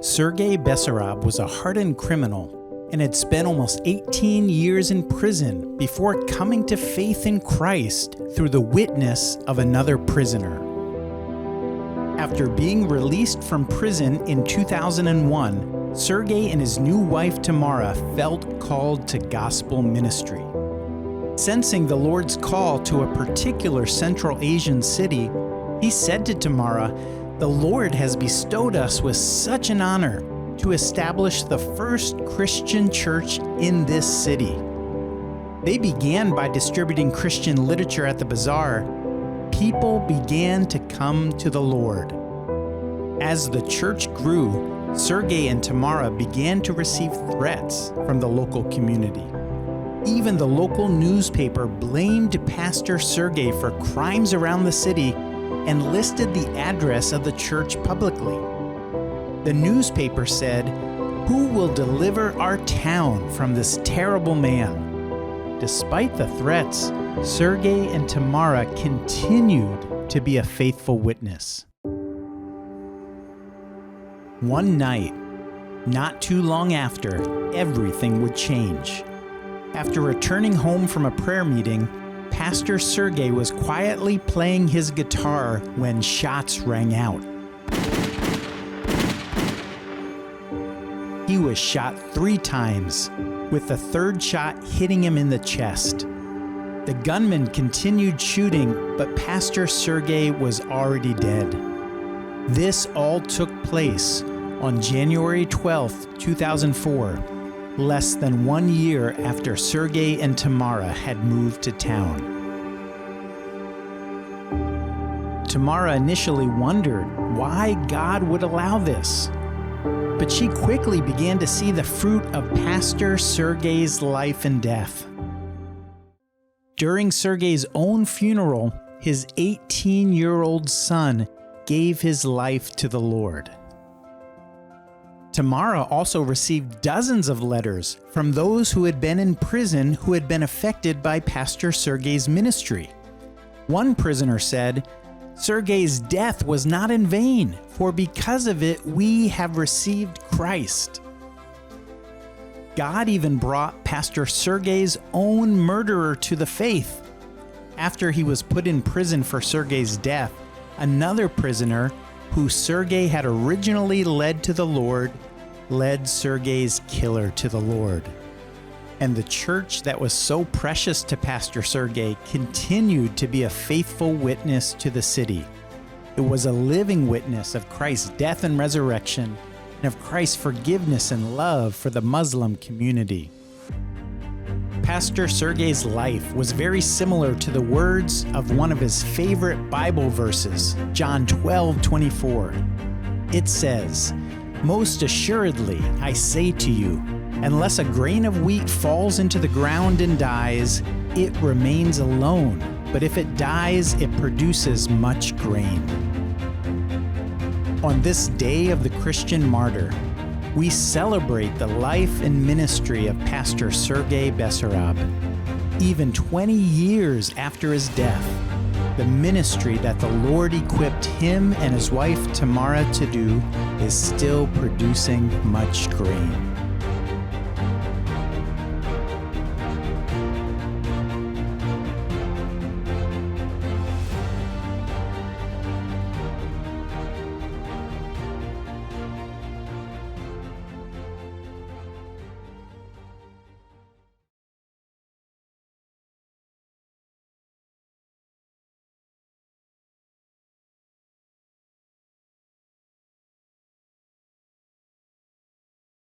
SERGEI BESSARAB was a hardened criminal and had spent almost 18 years in prison before coming to faith in Christ through the witness of another prisoner. After being released from prison in 2001, SERGEI and his new wife Tamara felt called to gospel ministry. Sensing the Lord's call to a particular Central Asian city, he said to Tamara, "The Lord has bestowed us with such an honor to establish the first Christian church in this city." They began by distributing Christian literature at the bazaar. People began to come to the Lord. As the church grew, SERGEI and Tamara began to receive threats from the local community. Even the local newspaper blamed Pastor SERGEI for crimes around the city and listed the address of the church publicly. The newspaper said, "Who will deliver our town from this terrible man?" Despite the threats, SERGEI and Tamara continued to be a faithful witness. One night, not too long after, everything would change. After returning home from a prayer meeting, Pastor SERGEI was quietly playing his guitar when shots rang out. He was shot 3 times, with the third shot hitting him in the chest. The gunman continued shooting, but Pastor SERGEI was already dead. This all took place on January 12, 2004, less than 1 year after SERGEI and Tamara had moved to town. Tamara initially wondered why God would allow this, but she quickly began to see the fruit of Pastor SERGEI's life and death. During SERGEI's own funeral, his 18-year-old son gave his life to the Lord. Tamara also received dozens of letters from those who had been in prison who had been affected by Pastor SERGEI's ministry. One prisoner said, "SERGEI's death was not in vain, for because of it we have received Christ." God even brought Pastor SERGEI's own murderer to the faith. After he was put in prison for SERGEI's death, another prisoner, who SERGEI had originally led to the Lord, led SERGEI's killer to the Lord. And the church that was so precious to Pastor SERGEI continued to be a faithful witness to the city. It was a living witness of Christ's death and resurrection, and of Christ's forgiveness and love for the Muslim community. Pastor SERGEI's life was very similar to the words of one of his favorite Bible verses, John 12:24. It says, "Most assuredly, I say to you, unless a grain of wheat falls into the ground and dies, it remains alone, but if it dies, it produces much grain." On this day of the Christian Martyr, we celebrate the life and ministry of Pastor SERGEI BESSARAB. Even 20 years after his death, the ministry that the Lord equipped him and his wife Tamara to do is still producing much grain.